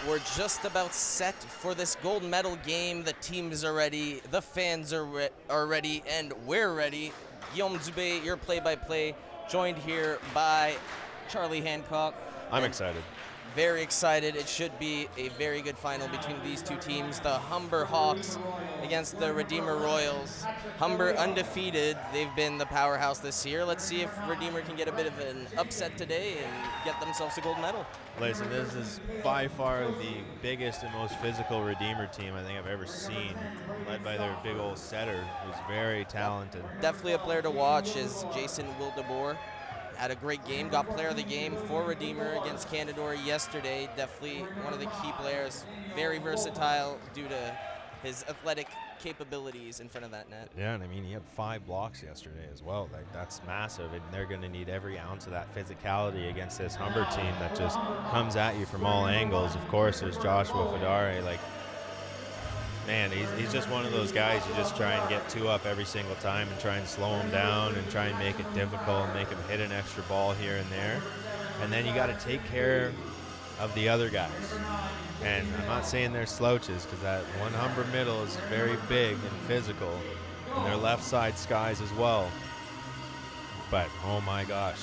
We're just about set for this gold medal game. The teams are ready, the fans are ready, and we're ready. Guillaume Dubé, your play-by-play, joined here by Charlie Hancock. I'm excited. Very excited. It should be a very good final between these two teams. The Humber Hawks against the Redeemer Royals. Humber undefeated. They've been the powerhouse this year. Let's see if Redeemer can get a bit of an upset today and get themselves a gold medal. Listen, this is by far the biggest and most physical Redeemer team I think I've ever seen, led by their big old setter, who's very talented. Definitely a player to watch is Jason Wildeboer. Had a great game, got player of the game for Redeemer against Canadore yesterday. Definitely one of the key players. Very versatile due to his athletic capabilities in front of that net. Yeah, and I mean, he had 5 blocks yesterday as well. That's massive, and they're going to need every ounce of that physicality against this Humber team that just comes at you from all angles. Of course, there's Joshua Fedare. Man, he's just one of those guys you just try and get 2 up every single time and try and slow him down and try and make it difficult, make him hit an extra ball here and there. And then you got to take care of the other guys. And I'm not saying they're slouches, because that one Humber middle is very big and physical, and their left side skies as well. But oh my gosh,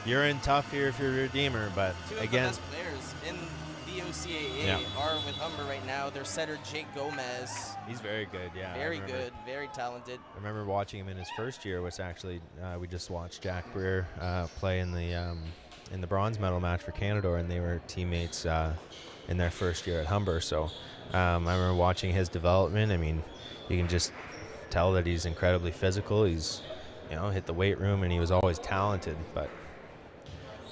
you're in tough here if you're a Redeemer, but again, two of the best players in the OCAA are with Humber right now. Their setter Jake Gomez. He's very good, yeah. Very good, very talented. I remember watching him in his first year, which actually we just watched Jack Breer play in the bronze medal match for Canadore, and they were teammates in their first year at Humber. So I remember watching his development. I mean, you can just tell that he's incredibly physical. He's, hit the weight room, and he was always talented. But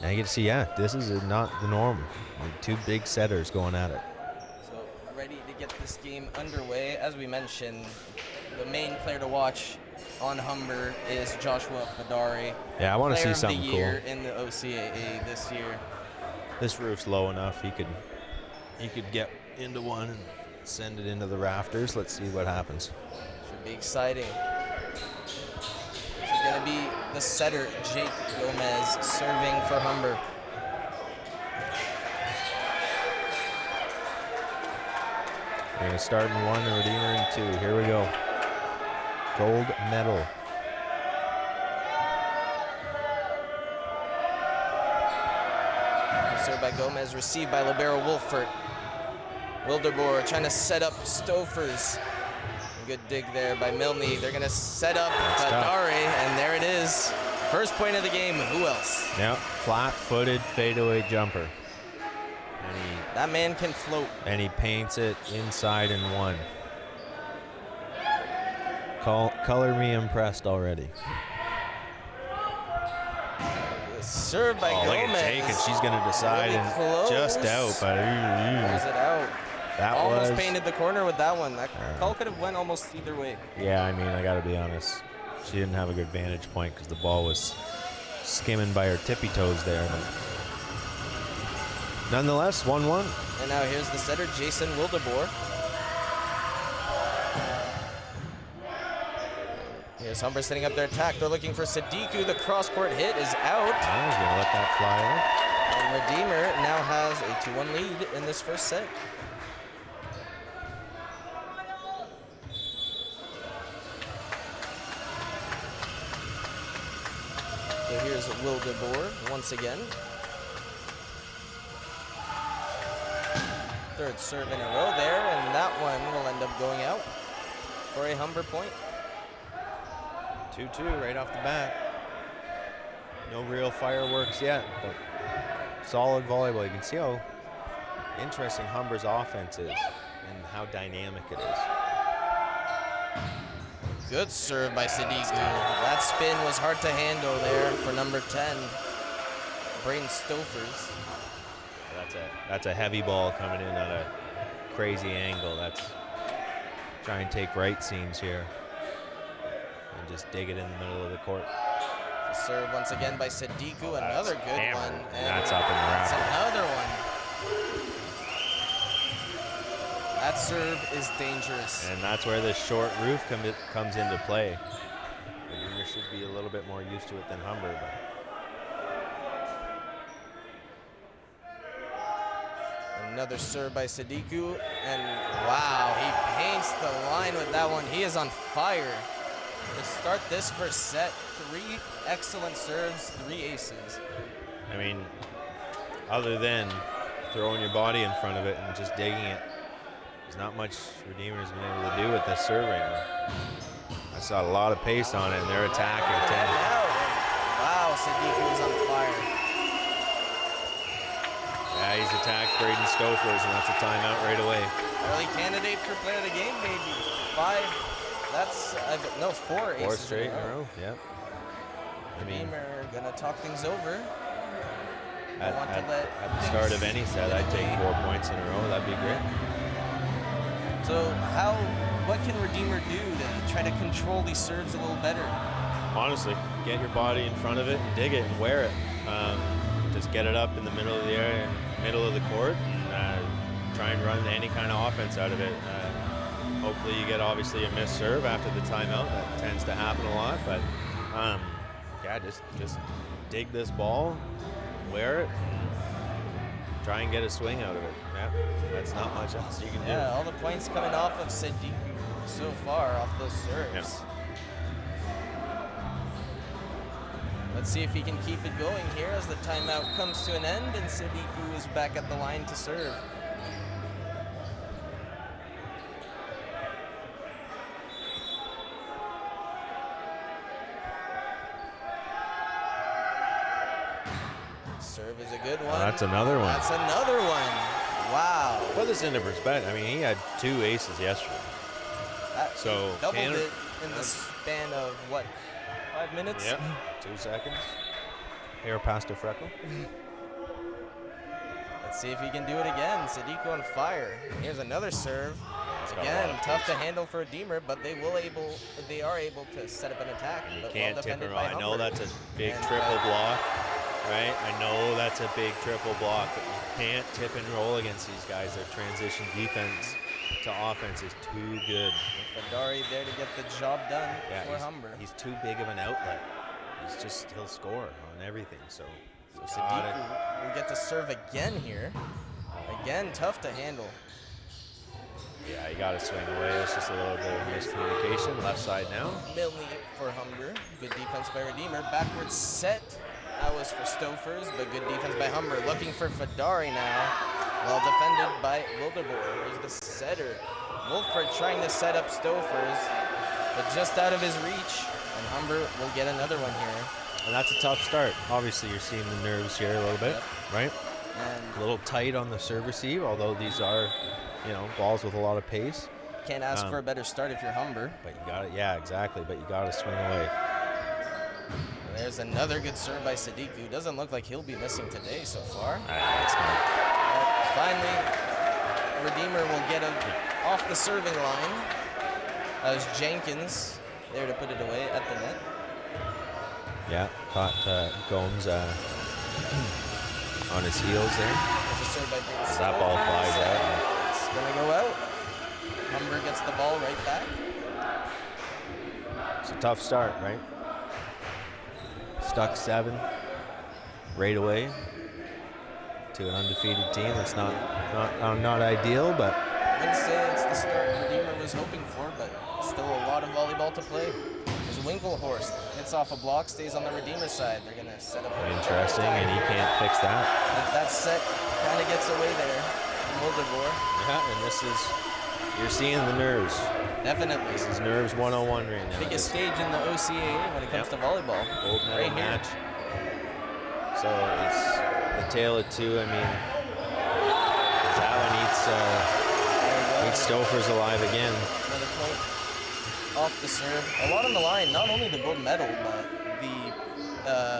now you get to see, this is not the norm. 2 big setters going at it. So ready to get this game underway. As we mentioned, the main player to watch on Humber is Joshua Fedare. Yeah, I want to see something cool. Player of the year in the OCAA this year. This roof's low enough. He could get into one and send it into the rafters. Let's see what happens. Should be exciting. This is going to be the setter, Jake Gomez, serving for Humber. We're going to start in 1, and Redeemer in 2. Here we go. Gold medal. Served by Gomez, received by libero Wolfert. Wildeboer trying to set up Stofers. Good dig there by Milne. They're going to set up Fedare, and there it is. First point of the game. Who else? Yep, flat-footed fadeaway jumper. That man can float. And he paints it inside in 1. Color me impressed already. Served by Gomez. Look at Jake, and she's going to decide really and just out. But is it out? That almost painted the corner with that one. That call could have went almost either way. Yeah, I mean, I got to be honest. She didn't have a good vantage point because the ball was skimming by her tippy toes there. But nonetheless, 1-1. And now here's the setter, Jason Wildeboer. Here's Humber setting up their attack. They're looking for Sadiku. The cross-court hit is out. I was going to let that fly out. And Redeemer now has a 2-1 lead in this first set. So here's Wildeboer once again. Third serve in a row there, and that one will end up going out for a Humber point. 2-2 right off the bat. No real fireworks yet, but solid volleyball. You can see how interesting Humber's offense is and how dynamic it is. Good serve by Sadiku. That spin was hard to handle there for number 10, Braden Stofers. That's a heavy ball coming in at a crazy angle. That's try and take right seams here and just dig it in the middle of the court. Serve once again by Sadiku, another good one. And that's up in the that's raft. another one. That serve is dangerous. And that's where this short roof comes into play. Redeemer should be a little bit more used to it than Humber, but And Another serve by Sadiku, and wow, he paints the line with that one. He is on fire to start this first set. 3 excellent serves, 3 aces. I mean, other than throwing your body in front of it and just digging it, there's not much Redeemer's been able to do with this serve right now. I saw a lot of pace on it, and they're attacking. Wow, Sadiku is on fire. Yeah, he's attacked Braden Stofers, and that's a timeout right away. Early candidate for player of the game, maybe. 5. That's, no, 4 aces. 4 straight in a row, yep. Redeemer gonna talk things over. At the start of any set, I'd take 4 points in a row. That'd be great. So what can Redeemer do to try to control these serves a little better? Honestly, get your body in front of it and dig it and wear it. Just get it up in the middle of the area, middle of the court, and try and run any kind of offense out of it. Hopefully you get obviously a missed serve after the timeout. That tends to happen a lot, but yeah, just dig this ball, wear it, and try and get a swing out of it. Yeah, that's not much else you can do. Yeah, all the points coming off of Sadiku so far off those serves. Yeah. Let's see if he can keep it going here as the timeout comes to an end and Sadiku is back at the line to serve. Serve is a good one. That's another one. That's another one. Wow. Put this into perspective. I mean, he had 2 aces yesterday. So doubled it in the span of what, 5 minutes? Yep. 2 seconds. Hair past a freckle. Let's see if he can do it again. Sadiku on fire. Here's another serve. Again, tough to handle for Redeemer, but they are able to set up an attack. And you but can't tip and roll. I know Humber. that's a big triple block, right? I know that's a big triple block, but you can't tip and roll against these guys. Their transition defense to offense is too good. Fadari there to get the job done for Humber. He's too big of an outlet. He'll score on everything. So Sadiku will get to serve again here. Again, tough to handle. Yeah, you got to swing away. It's just a little bit of miscommunication. Left side now. Milne for Humber. Good defense by Redeemer. Backwards set. That was for Stofers, but good defense by Humber. Looking for Fadari now. Well defended by Wildeboer. Here's the setter. Wolford trying to set up Stofers, but just out of his reach. And Humber will get another one here. And that's a tough start. Obviously, you're seeing the nerves here a little bit, right? And a little tight on the serve receive, although these are, balls with a lot of pace. Can't ask for a better start if you're Humber. But you got it. Yeah, exactly. But you got to swing away. There's another good serve by Sadiku. Doesn't look like he'll be missing today so far. Finally, Redeemer will get him off the serving line. That was Jenkins there to put it away at the net. Yeah, caught Gomes on his heels there. There's a serve by Braden. That ball flies out. It's going to go out. Humber gets the ball right back. It's a tough start, right? Stuck 7 right away to an undefeated team. It's not ideal, but I wouldn't say it's the start Redeemer was hoping for, but still a lot of volleyball to play. There's Winklehorst. Hits off a block, stays on the Redeemer side. They're going to set up. Interesting, and he can't fix that. That set kind of gets away there. Wildeboer. Yeah, and you're seeing the nerves. Definitely. This is nerves 101 right now. Biggest stage in the OCAA when it comes to volleyball. Gold medal match. So it's the tale of 2. I mean, that one eats Stofers alive again. Another point off the serve. A lot on the line. Not only the gold medal, but the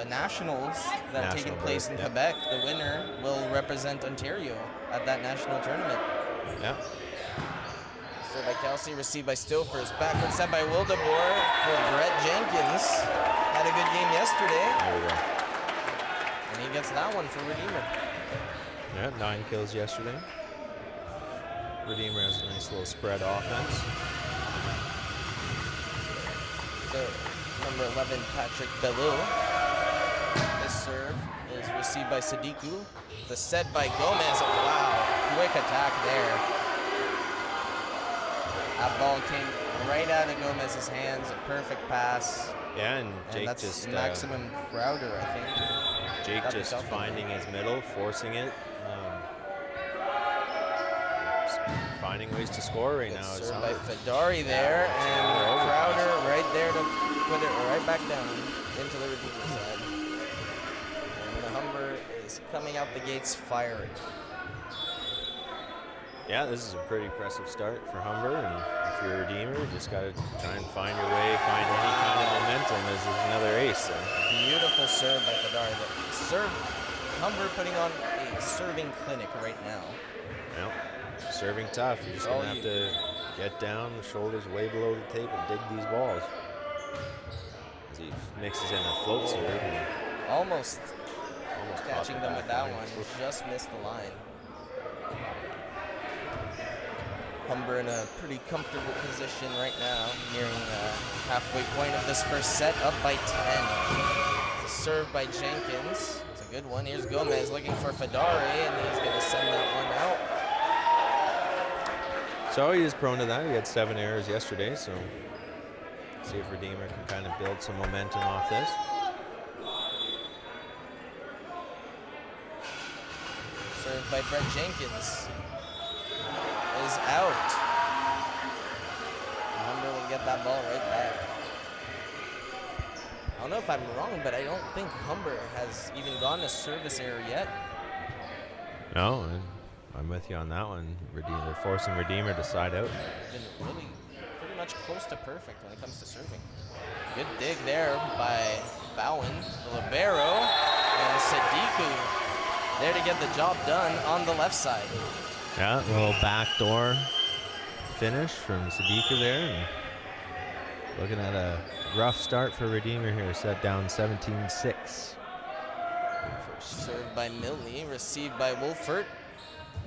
nationals that are taking place in Quebec. The winner will represent Ontario at that national tournament. Yeah. Serve by Kelsey, received by Stofers. Backward set by Wildeboer for Brett Jenkins. Had a good game yesterday. There we go. And he gets that one for Redeemer. Yeah, 9 kills yesterday. Redeemer has a nice little spread offense. So, number 11, Patrick Belleau. This serve is received by Sadiku. The set by Gomez. Oh, wow. quick attack there. That ball came right out of Gomez's hands, a perfect pass. Yeah, and Jake that's just Maximum Crowder, I think. Jake just finding his middle, forcing it, finding ways to score right now. Served by Fedari there, and Crowder right there to put it right back down into the Redeemer side. And the Humber is coming out the gates firing. Yeah, this is a pretty impressive start for Humber, and if you're a Redeemer, you just got to try and find your way, find any kind of momentum. This is another ace there. Beautiful serve by Fedari. Humber putting on a serving clinic right now. Yep. Serving tough. You're just going to have to get down, the shoulders way below the tape, and dig these balls. As he mixes in a float serve. And almost catching them with that one. Just missed the line. Humber in a pretty comfortable position right now, nearing the halfway point of this first set, up by 10. It's a serve by Jenkins. It's a good one. Here's Gomez looking for Fedari, and he's going to send that one out. So he is prone to that. He had 7 errors yesterday, so let's see if Redeemer can kind of build some momentum off this. Served by Brett Jenkins. Is out. Humber will get that ball right back. I don't know if I'm wrong, but I don't think Humber has even gone a service error yet. No, and I'm with you on that one. They're forcing Redeemer to side out. Been really pretty much close to perfect when it comes to serving. Good dig there by Bowen, the libero, and Sadiku there to get the job done on the left side. Yeah, a little backdoor finish from Sadiku there. And looking at a rough start for Redeemer here, set down 17-6. Served by Milne, received by Wolfert.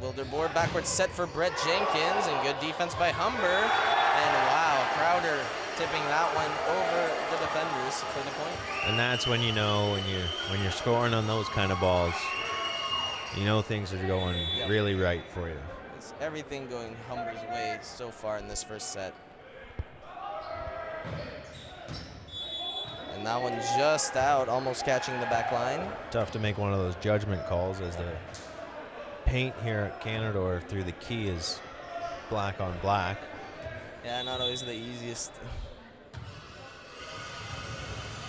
Wilderboard backwards set for Brett Jenkins, and good defense by Humber. And wow, Crowder tipping that one over the defenders for the point. And that's when you know when you're scoring on those kind of balls, you know things are going really right for you. It's everything going Humber's way so far in this first set. And that one just out, almost catching the back line. Tough to make one of those judgment calls as the paint here at Canadore through the key is black on black. Yeah, not always the easiest.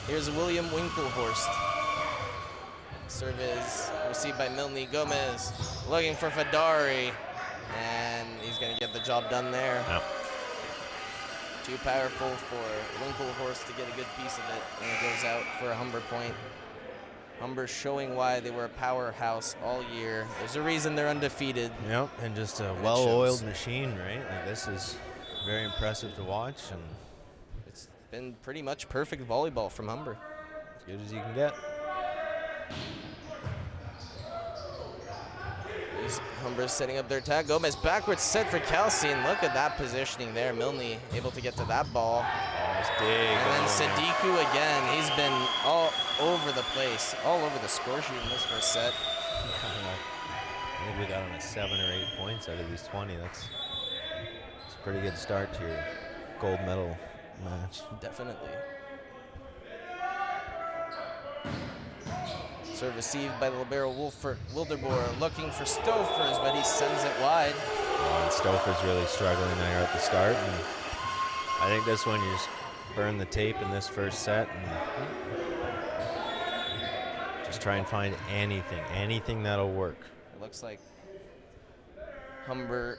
Here's William Winklehorst. Serve is received by Milne. Gomez looking for Fedari, and he's going to get the job done there. Yep. Too powerful for Winklehorst to get a good piece of it, and it goes out for a Humber point. Humber showing why they were a powerhouse all year. There's a reason they're undefeated. Yep, and just a well-oiled machine, right? Like, this is very impressive to watch, and it's been pretty much perfect volleyball from Humber. As good as you can get. Humber's setting up their attack. Gomez backwards set for Kelsey, and look at that positioning there. Milne able to get to that ball. Nice dig. And then Sadiku again. He's been all over the place, all over the score sheet in this first set. I think we got on 7 or 8 points out of these 20. That's a pretty good start to your gold medal match. Definitely. Serve received by the libero Wilderboer, looking for Stofers, but he sends it wide. And Stouffer's really struggling there at the start. And I think this one you just burn the tape in this first set and just try and find anything that'll work. It looks like Humber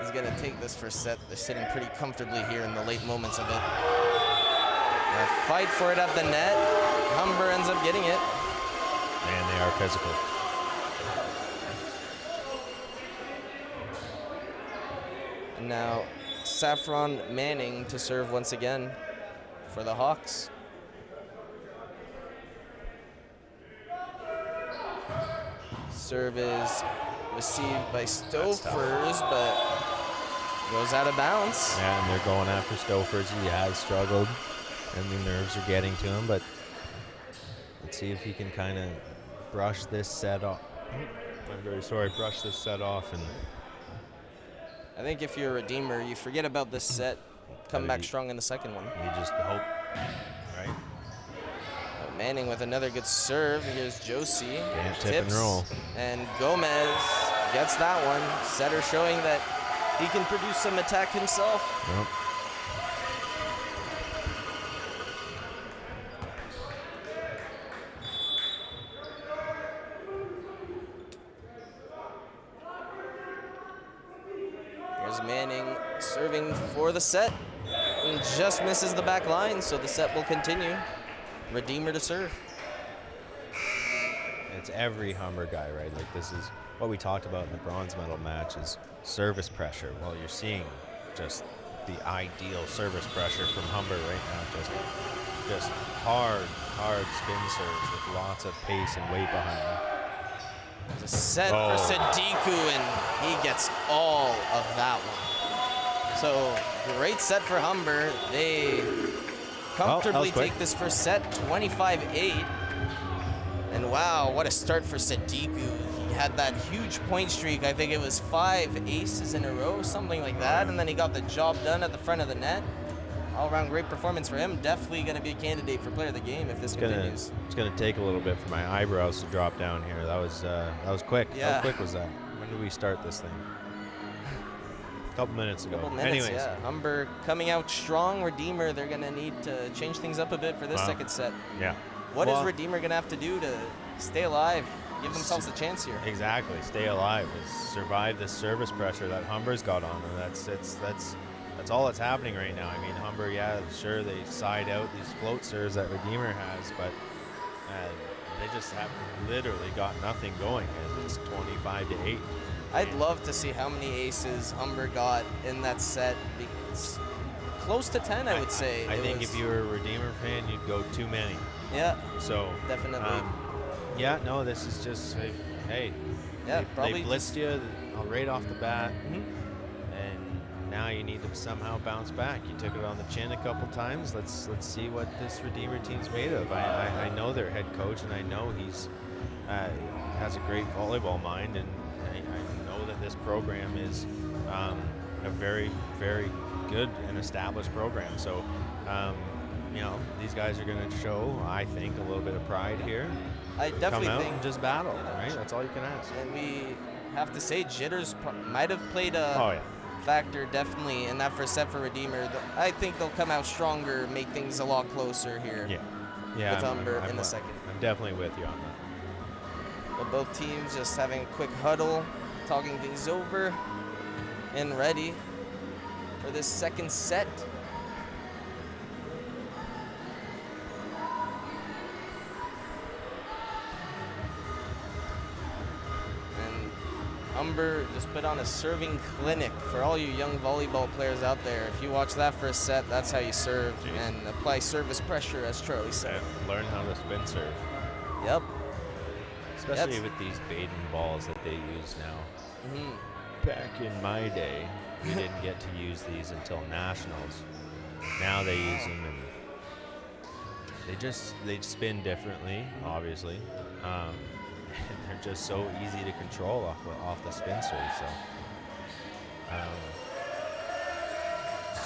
is going to take this first set. They're sitting pretty comfortably here in the late moments of it. A fight for it at the net. Humber ends up getting it. Man, they are physical. Now, Saffron Manning to serve once again for the Hawks. Serve is received by Stofers, but goes out of bounds. Yeah, and they're going after Stofers. He has struggled, and the nerves are getting to him, but let's see if he can kind of brush this set up I'm very sorry. Brush this set off, and I think if you're a Redeemer, you forget about this set, come back strong in the second one. you just hope, right? Manning with another good serve. Here's Josie. Can't tip and roll. And Gomez gets that one. Setter showing that he can produce some attack himself. Yep. Here's Manning serving for the set and just misses the back line, so the set will continue. Redeemer to serve. It's every Humber guy, right? Like, this is what we talked about in the bronze medal match, is service pressure. Well, you're seeing just the ideal service pressure from Humber right now. Just hard spin serves with lots of pace and weight behind them. There's a set for Sadiku, and he gets all of that one. So great set for Humber. They comfortably take this first set, 25-8. And wow, what a start for Sadiku. He had that huge point streak. I think it was 5 aces in a row, something like that. And then he got the job done at the front of the net. All-around great performance for him. Definitely going to be a candidate for player of the game if this continues. It's going to take a little bit for my eyebrows to drop down here. That was quick. Yeah. How quick was that? When did we start this thing? A couple minutes ago. Anyways. Yeah. Humber coming out strong. Redeemer, they're going to need to change things up a bit for this second set. Yeah. What is Redeemer going to have to do to stay alive, give themselves a chance here? Exactly. Stay alive. Survive this service pressure that Humber's got on them. That's all that's happening right now. I mean, Humber, yeah, sure, they side out these float serves that Redeemer has, but they just have literally got nothing going. It's 25-8. I'd love to see how many aces Humber got in that set. It's close to 10, I would say. I think if you were a Redeemer fan, you'd go too many. Yeah. So definitely. Yeah, no, this is just, hey, yeah, they blitzed you right off the bat, and now you need to somehow bounce back. You took it on the chin a couple times. Let's see what this Redeemer team's made of. I know their head coach, and I know he's has a great volleyball mind, and I know that this program is a very, very good and established program. So, you know, these guys are going to show, I think, a little bit of pride here. I definitely come out think and just battle, right? That's all you can ask. And we have to say, jitters might have played a factor definitely in that first set for Redeemer. I think they'll come out stronger, make things a lot closer here. Yeah. With Humber in the second. I'm definitely with you on that. But both teams just having a quick huddle, talking things over, and ready for this second set. Humber just put on a serving clinic for all you young volleyball players out there. If you watch that first set, that's how you serve and apply service pressure, as Charlie said. Learn how to spin serve. Yep. Especially with these Baden balls that they use now. Back in my day, we didn't get to use these until nationals. Now they use them, and they spin differently, obviously. They're just so easy to control off the spin serve.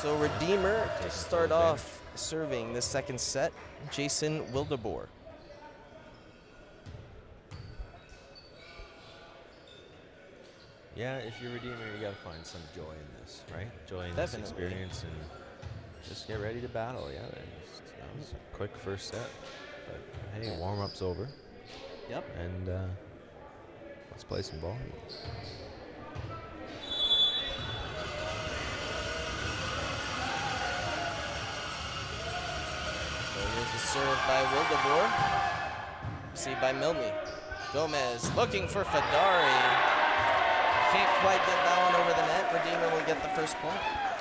So Redeemer to start off serving the second set, Jason Wildeboer. Yeah, if you're Redeemer, you got to find some joy in this, right? Joy in Definitely. This experience, and just get ready to battle. Yeah, that was a quick first set, but hey, warm-up's over. Yep. And let's play some ball. So here's the serve by Wildeboer. See by Milne. Gomez looking for Fedari. Can't quite get that one over the net. Redeemer will get the first point.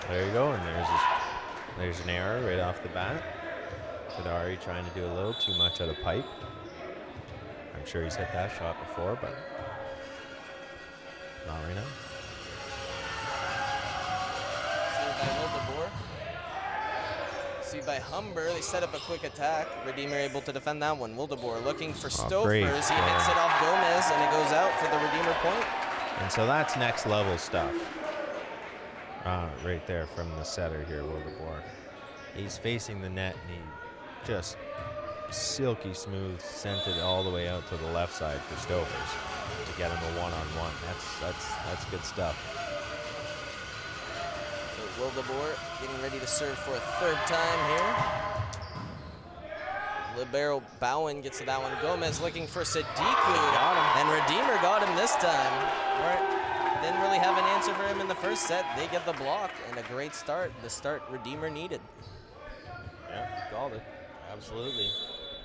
There you go, and there's an error right off the bat. Fedari trying to do a little too much out of pipe. I'm sure he's hit that shot before, but not right now. See by Humber, they set up a quick attack. Redeemer able to defend that one. Wildeboer looking for Stofers. Great. He hits it off Gomez, and it goes out for the Redeemer point. And so that's next level stuff. Right there from the setter here, Wildeboer. He's facing the net, and he just silky smooth sent it all the way out to the left side for Stofers to get him a one-on-one. That's good stuff. So Wildeboer getting ready to serve for a third time here. Libero Bowen gets to that one. Gomez looking for Sadiku. And Redeemer got him this time. Didn't really have an answer for him in the first set. They get the block and a great start. The start Redeemer needed. Yeah, called it. Absolutely.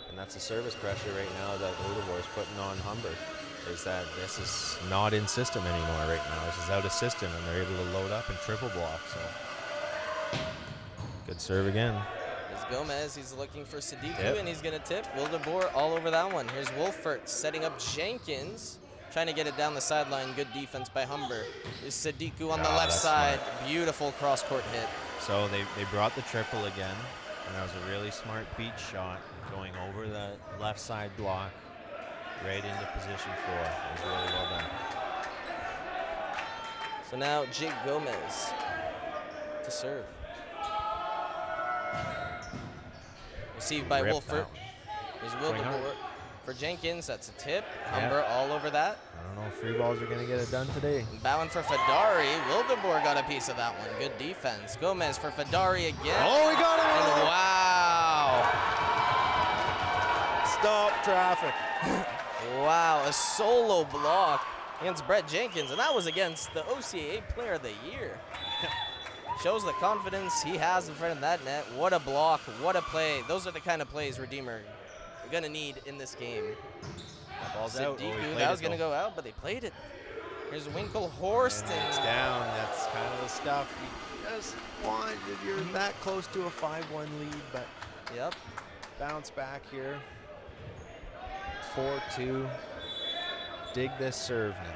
And that's the service pressure right now that Wildeboer is putting on Humber, is that this is not in system anymore right now. This is out of system, and they're able to load up and triple block. So good serve again. Here's Gomez. He's looking for Sadiku, and he's going to tip. Wildeboer all over that one. Here's Wolfert setting up Jenkins, trying to get it down the sideline. Good defense by Humber. Here's Sadiku on the left side. Smart. Beautiful cross-court hit. So they brought the triple again, and that was a really smart beat shot going over the left side block right into position 4. It was really well done. So now Jake Gomez to serve. Received by Wolfert. Here's Wildeboer for Jenkins. That's a tip. Humber all over that. I don't know if free balls are going to get it done today. Bowen for Fedari. Wildeboer got a piece of that one. Good defense. Gomez for Fedari again. Oh, he got it! And wow. Stop traffic. Wow, a solo block against Brett Jenkins, and that was against the OCAA Player of the Year. Shows the confidence he has in front of that net. What a block, what a play. Those are the kind of plays Redeemer are going to need in this game. That ball's out. That was going to go out, but they played it. Here's Winklehorst. And it's down. That's kind of the stuff you just want. You're that close to a 5-1 lead, but yep. Bounce back here. 4-2. Dig this serve now.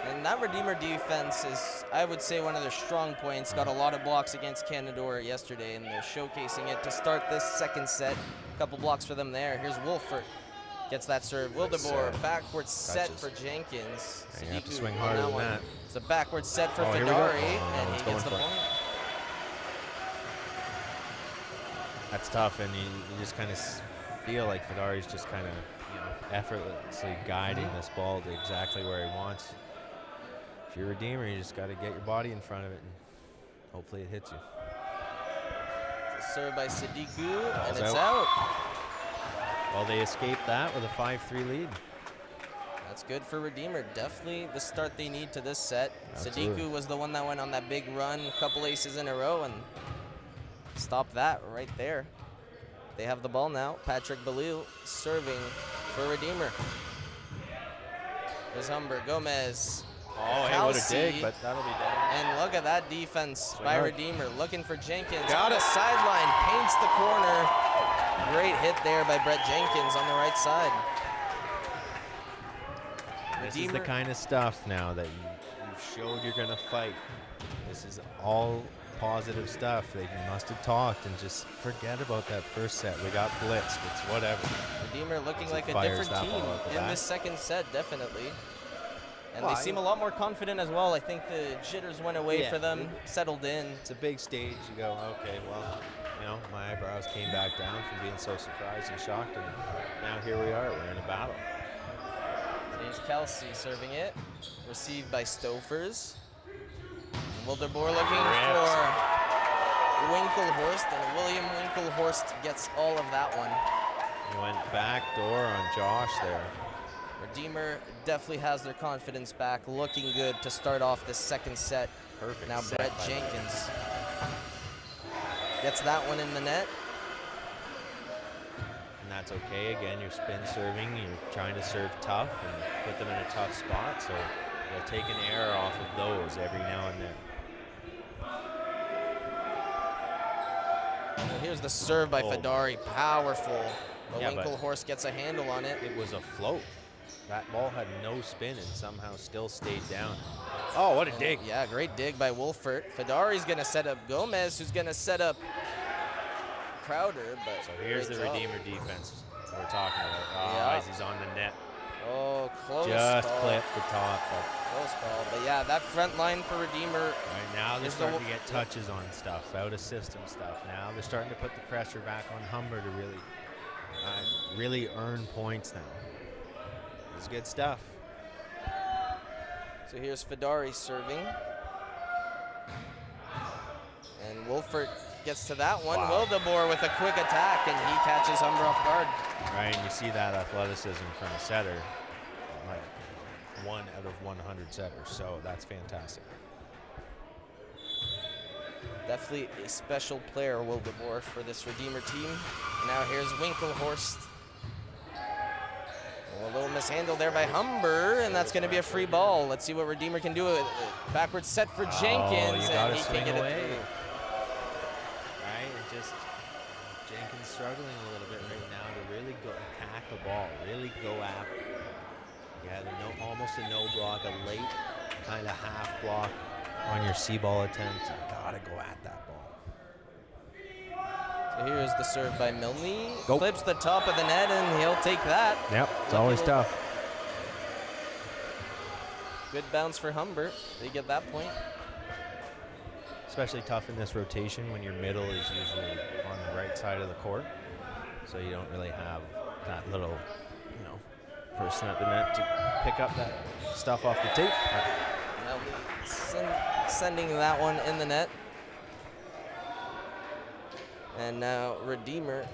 And that Redeemer defense is, I would say, one of their strong points. Got a lot of blocks against Canadore yesterday, and they're showcasing it to start this second set. A couple blocks for them there. Here's Wolfert. Gets that serve. Wildeboer, backward set for Jenkins. You have to swing harder than that. It's a backward set for Fedari, and he gets the point. That's tough, and you just kind of feel like Fedari's just kind of effortlessly guiding this ball to exactly where he wants. If you're a Redeemer, you just got to get your body in front of it, and hopefully it hits you. It's a serve by Sadiku, and it's out. Well, they escaped that with a 5-3 lead. That's good for Redeemer. Definitely the start they need to this set. Absolutely. Sadiku was the one that went on that big run, a couple aces in a row, and stopped that right there. They have the ball now. Patrick Balil serving for Redeemer. There's Humber. Gomez. Oh, hey, what a dig, but that'll be down. And look at that defense by Redeemer. Looking for Jenkins. Got on it. the sideline. Paints the corner. Great hit there by Brett Jenkins on the right side. This is the kind of stuff now that you've showed you're going to fight. This is all positive stuff. They must have talked and just forget about that first set. We got blitzed. It's whatever. Redeemer looking like a different team in this second set, definitely. And they seem a lot more confident as well. I think the jitters went away for them, settled in. It's a big stage. You go, okay, well, my eyebrows came back down from being so surprised and shocked, and now here we are. We're in a battle. Here's Kelsey serving it. Received by Stofers. Wildeboer looking for Winklehorst, and William Winklehorst gets all of that one. He went back door on Josh there. Redeemer definitely has their confidence back, looking good to start off this second set. Perfect. Now Brett Jenkins gets that one in the net. And that's okay. Again, you're spin serving. You're trying to serve tough and put them in a tough spot, so you'll take an error off of those every now and then. Well, here's the serve by Fedari, powerful. But Yeah, Winklehorst gets a handle on it. It was a float. That ball had no spin and somehow still stayed down. Oh, what a dig. Yeah, great dig by Wolfert. Fedari's going to set up Gomez, who's going to set up Crowder, but So here's the great job. Redeemer defense we're talking about. Oh, Yeah. as he's on the net. Oh, close Just call. clipped the top. But Close call. But yeah, that front line for Redeemer. right now they're Is the starting wo- to get touches on stuff, out of system stuff. Now they're starting to put the pressure back on Humber to really earn points now. This is good stuff. So here's Fedari serving. And Wolfert gets to that one. Wow. Wildeboer with a quick attack, and he catches Humber off guard. Right, and you see that athleticism from a setter, like 1 out of 100 setters. So that's fantastic. Definitely a special player, Wildeboer, for this Redeemer team. Now here's Winklehorst. Oh, a little mishandle there by Humber, and that's going to be a free ball. Let's see what Redeemer can do. Backwards set for Jenkins, you and gotta he swing can get away. it through. Right, and just Jenkins struggling a little bit right now to really go attack the ball, really go after it. You had almost a no block, a late kind of half block on your C-ball attempt. You gotta go at that ball. So here's the serve by Milne. Go. Clips the top of the net, and he'll take that. Yep, it's always tough. Good bounce for Humber. They get that point. Especially tough in this rotation when your middle is usually on the right side of the court. So you don't really have that little, person at the net to pick up that stuff off the tape. Milne sending that one in the net. And now Redeemer,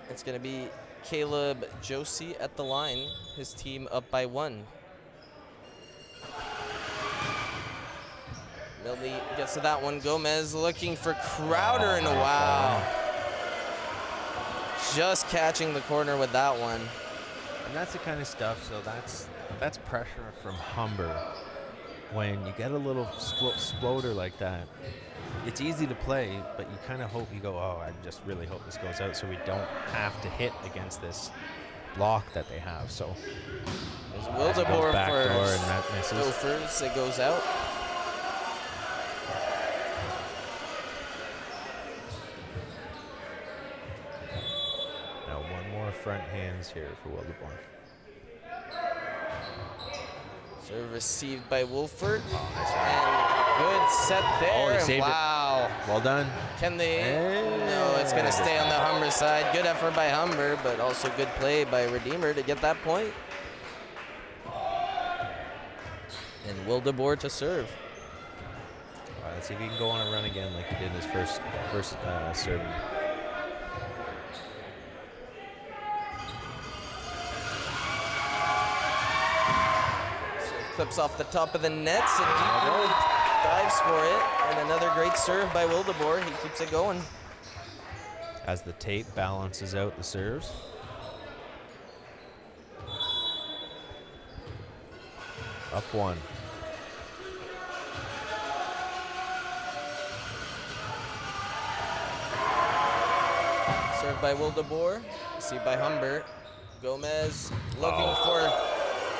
it's going to be Caleb Josie at the line. His team up by 1. Milne gets to that one. Gomez looking for Crowder, and wow. Just catching the corner with that one. And that's the kind of stuff, so that's pressure from Humber. When you get a little sploder like that, it's easy to play, but you kind of hope you go, oh, I just really hope this goes out so we don't have to hit against this block that they have. So there's Wildeboer backdoor for and that misses. Gophers. It goes out. Now one more front hands here for Wildeboer. Serve received by Wolford. Oh, nice And good set there. Oh, he and saved it. wow. Well done. Can they? Hey. No, it's going to stay on the Humber side. Good effort by Humber, but also good play by Redeemer to get that point. And Wildeboer to serve. All right, let's see if he can go on a run again like he did in his first serving. Clips off the top of the net. Sadiku dives for it. And another great serve by Wildeboer. He keeps it going. As the tape balances out the serves. Up 1. Served by Wildeboer. Received by Humber. Gomez looking for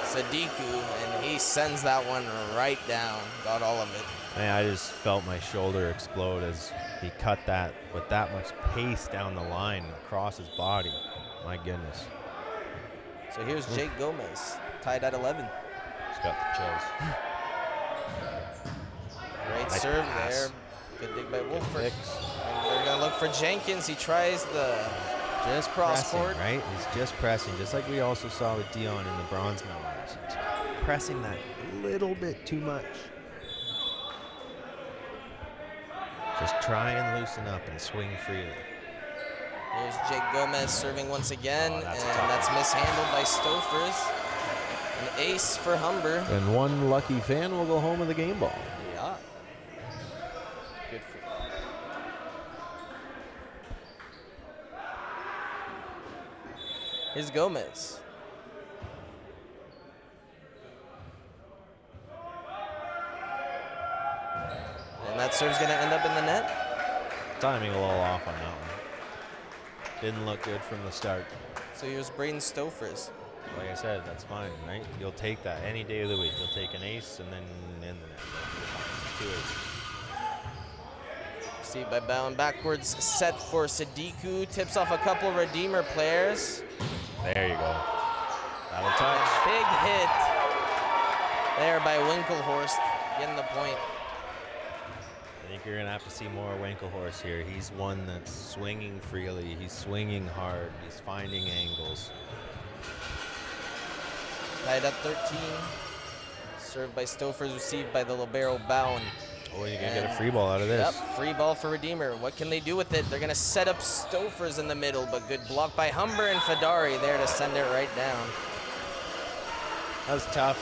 Sadiku, and he sends that one right down. Got all of it. Man, I just felt my shoulder explode as he cut that with that much pace down the line across his body. My goodness. So here's Jake Gomez, tied at 11. Just got the chills. Great Nice serve pass. there. Good dig by Wolford. Fix. And they're going to look for Jenkins. He tries the Just cross pressing, court. right? He's just pressing, just like we also saw with Dion in the bronze medal race. It's pressing that little bit too much. Just try and loosen up and swing freely. Here's Jake Gomez serving once again, Oh, and that's tough. that's mishandled by Stofers. An ace for Humber. And one lucky fan will go home with a game ball. Yeah. Good for Here's Gomez. And that serve's going to end up in the net. Timing a little off on that one. Didn't look good from the start. So here's Braden Stofers. Like I said, that's fine, right? You'll take that any day of the week. You'll take an ace and then in the net. 2 aces. Received by Bowen. Backwards set for Sadiku. Tips off a couple Redeemer players. There you go. That'll touch. Big hit there by Winklehorst, getting the point. I think you're going to have to see more Winklehorst here. He's one that's swinging freely. He's swinging hard. He's finding angles. Tied up 13. Served by Stofers, received by the libero Bowen. Oh, you're going to get a free ball out of this. Yep, free ball for Redeemer. What can they do with it? They're going to set up Stofers in the middle, but good block by Humber and Fadari there to send it right down. That was tough,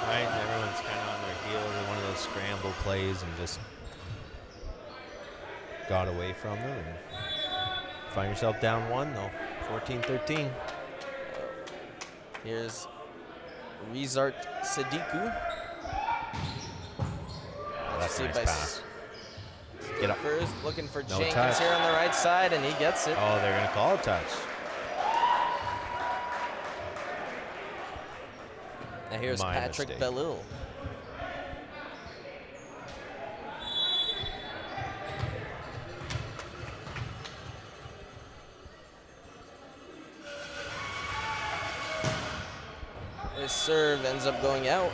right? Everyone's kind of on their heels in one of those scramble plays and just got away from them. And find yourself down one, though. 14-13. Here's Rizart Sadiku. That's a nice pass. Get up. First, looking for No Jenkins touch. here on the right side, and he gets it. Oh, they're going to call a touch. Now here's My Patrick mistake. Bellil. His serve ends up going out.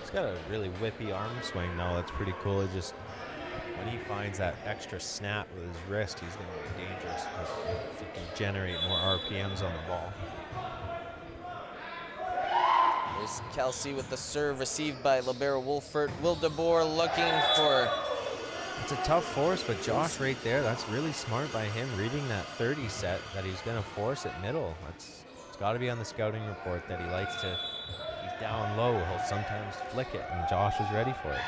He's got a really whippy arm swing now. That's pretty cool. It just, when he finds that extra snap with his wrist, he's going to be dangerous if he can generate more RPMs on the ball. There's Kelsey with the serve received by libero Wolfert. Wildeboer looking for... It's a tough force, but Josh right there, that's really smart by him reading that 30 set that he's going to force at middle. It's got to be on the scouting report that he likes to, if he's down low, he'll sometimes flick it, and Josh is ready for it.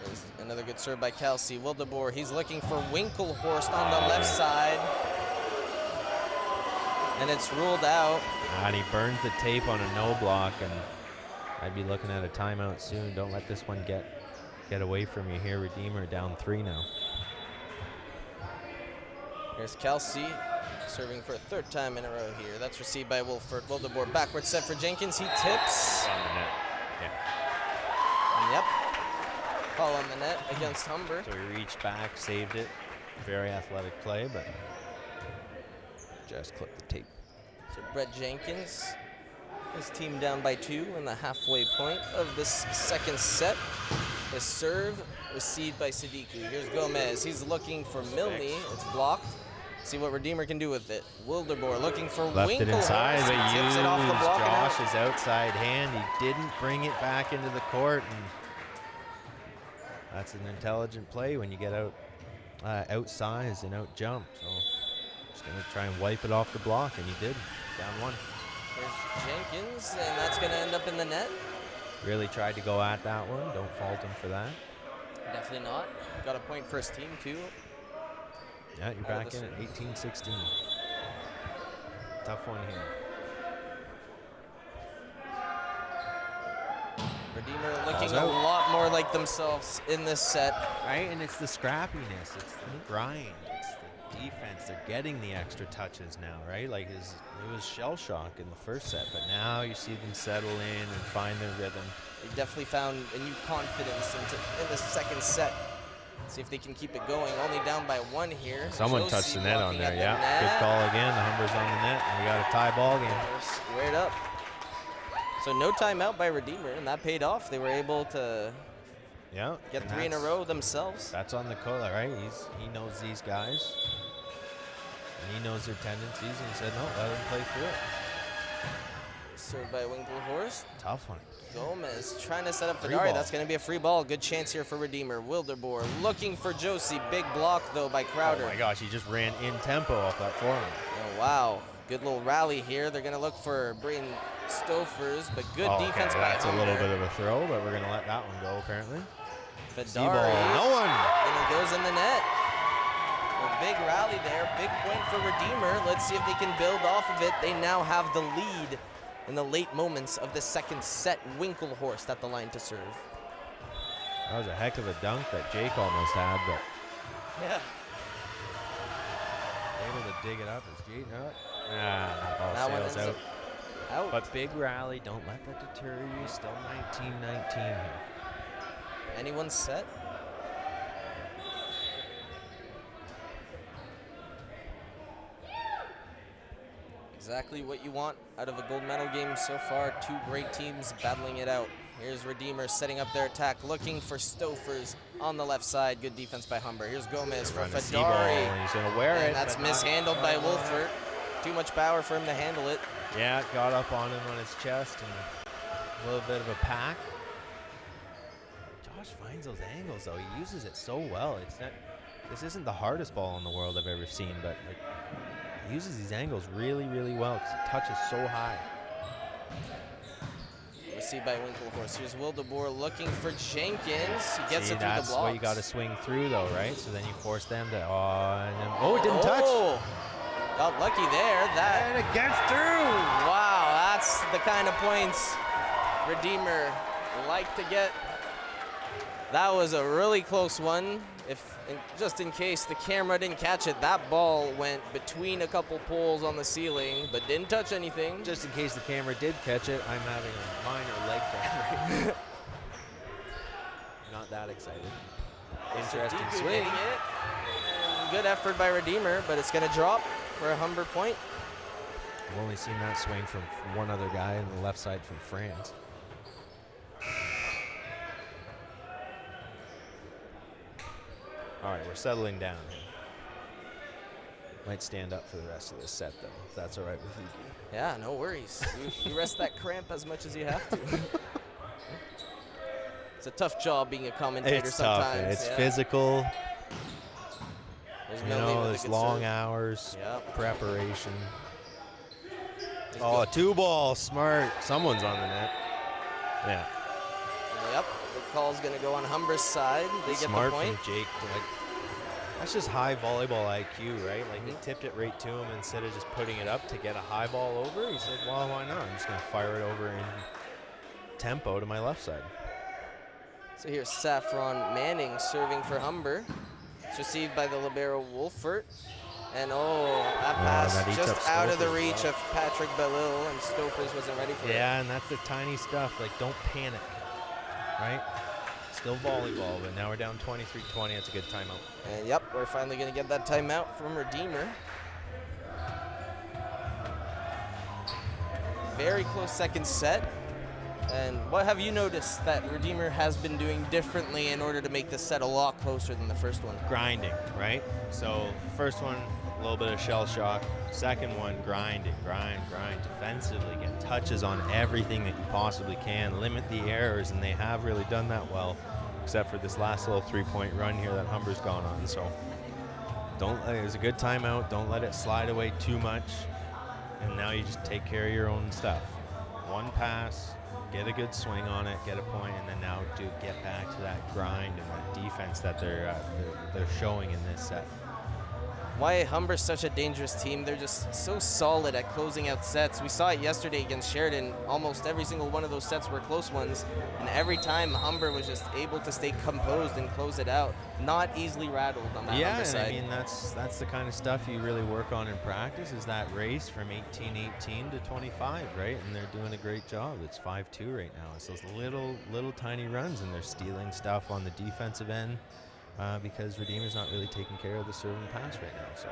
There's another good serve by Kelsey. Wildeboer, he's looking for Winklehorst on the left side. And it's ruled out. And he burns the tape on a no block, and I'd be looking at a timeout soon. Don't let this one get away from you here. Redeemer down 3 now. Here's Kelsey serving for a third time in a row here. That's received by Wolfert. Wildeboer backward set for Jenkins. He tips. On the net. And yep. Call on the net against Humber. So he reached back, saved it. Very athletic play, but just clipped the tape. So Brett Jenkins, his team down by 2 in the halfway point of this second set. His serve received by Sadiku. Here's Gomez. He's looking for Milne. It's blocked. See what Redeemer can do with it. Wildeboer looking for Left it inside, Winklehorst. but He tips it off the block and out. Josh's outside hand. He didn't bring it back into the court, and that's an intelligent play when you get outsized and out jumped. So just gonna try and wipe it off the block, and he did. Down 1. Here's Jenkins, and that's gonna end up in the net. Really tried to go at that one. Don't fault him for that. Definitely not. Got a point for his team too. Yeah, you're back in at 18-16. Tough one here. Redeemer looking a lot more like themselves in this set. Right, and it's the scrappiness, it's the grind, it's the defense. They're getting the extra touches now, right? Like it was shell shock in the first set, but now you see them settle in and find their rhythm. They definitely found a new confidence in the second set. See if they can keep it going. Only down by 1 here. Someone Josie touched the net on blocking there, at the yeah. net. Good call again. The Humber's on the net, and we got a tie ball game. They're squared up. So no timeout by Redeemer, and that paid off. They were able to get 3 in a row themselves. That's on the Kola, right? He knows these guys, and he knows their tendencies, and he said, no, let them play through it. Served by Winklehorst. Tough one. Gomez trying to set up Free Fadari. ball. That's going to be a free ball. Good chance here for Redeemer. Wildeboer looking for Josie. Big block, though, by Crowder. Oh, my gosh. He just ran in tempo off that forehand. Oh, wow. Good little rally here. They're going to look for Brayden Stofers, but good defense by That's Humber. a little bit of a throw, but we're going to let that one go, apparently. Fadari. No one. And it goes in the net. A big rally there. Big point for Redeemer. Let's see if they can build off of it. They now have the lead in the late moments of the second set. Winklehorst at the line to serve. That was a heck of a dunk that Jake almost had, but Yeah. able to dig it up as Jake. That ball That one sails ends out. Out. But big rally. Don't let that deter you. Still 19-19 here. Anyone's set. Exactly what you want out of a gold medal game so far. Two great teams battling it out. Here's Redeemer setting up their attack, looking for Stofers on the left side. Good defense by Humber. Here's Gomez for Fedari. He's going to wear it. And that's mishandled by Wolfert. Too much power for him to handle it. Yeah, got up on him on his chest and a little bit of a pack. Josh finds those angles, though. He uses it so well. This isn't the hardest ball in the world I've ever seen, but like, he uses these angles really, really well because he touches so high. Received by Winklehorst. Here's Wildeboer looking for Jenkins. He gets it through the blocks. That's what you got to swing through, though, right? So then you force them to, it didn't touch. Got lucky there. And it gets through. Wow, that's the kind of points Redeemer like to get. That was a really close one. Just in case the camera didn't catch it, that ball went between a couple poles on the ceiling, but didn't touch anything. Just in case the camera did catch it, I'm having a minor leg cramp. Not that excited. Interesting swing. Good effort by Redeemer, but it's going to drop for a Humber point. I've only seen that swing from one other guy on the left side from France. All right, we're settling down. Might stand up for the rest of this set, though, if that's all right with you. Yeah, no worries. you rest that cramp as much as you have to. It's a tough job being a commentator sometimes. Tough. It's physical. There's there's long hours, yep. preparation. Oh, a 2-ball, smart. Someone's on the net. Yeah. Yep, the call's going to go on Humber's side. They get the point. Smart from Jake. That's just high volleyball IQ, right? Like, they tipped it right to him instead of just putting it up to get a high ball over. He said, well, why not? I'm just going to fire it over in tempo to my left side. So here's Saffron Manning serving for Humber. It's received by the libero Wolfert. And that pass just out of the reach of Patrick Bellil, and Stofers wasn't ready for it. Yeah, and that's the tiny stuff. Like, don't panic, right? Still volleyball, but now we're down 23-20. It's a good timeout. And yep, we're finally going to get that timeout from Redeemer. Very close second set. And what have you noticed that Redeemer has been doing differently in order to make this set a lot closer than the first one? Grinding, right? So first one, a little bit of shell shock. Second one, grinding, grind. Defensively, get touches on everything that you possibly can. Limit the errors, and they have really done that well, except for this last little 3-point run here that Humber's gone on. So it was a good timeout. Don't let it slide away too much. And now you just take care of your own stuff. One pass, get a good swing on it, get a point, and then now get back to that grind and that defense that they're showing in this set. Why Humber's such a dangerous team. They're just so solid at closing out sets. We saw it yesterday against Sheridan. Almost every single one of those sets were close ones, and every time Humber was just able to stay composed and close it out. Not easily rattled on that Humber side. Yeah, I mean, that's the kind of stuff you really work on in practice, is that race from 18-18 to 25, right? And they're doing a great job. It's 5-2 right now. It's those little tiny runs, and they're stealing stuff on the defensive end. Because Redeemer's not really taking care of the serve and pass right now. So,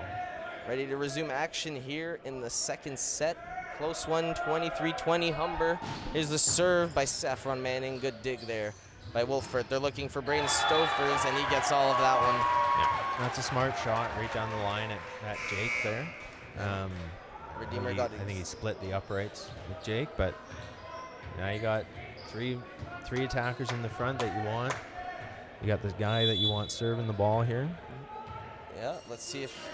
ready to resume action here in the second set. Close one, 23-20 Humber. Here's the serve by Saffron Manning. Good dig there by Wolfert. They're looking for Braden Stofers, and he gets all of that one. Yeah, that's a smart shot right down the line at Jake there. Redeemer I think he split the uprights with Jake, but now you got three attackers in the front that you want. You got this guy that you want serving the ball here. Yeah, let's see if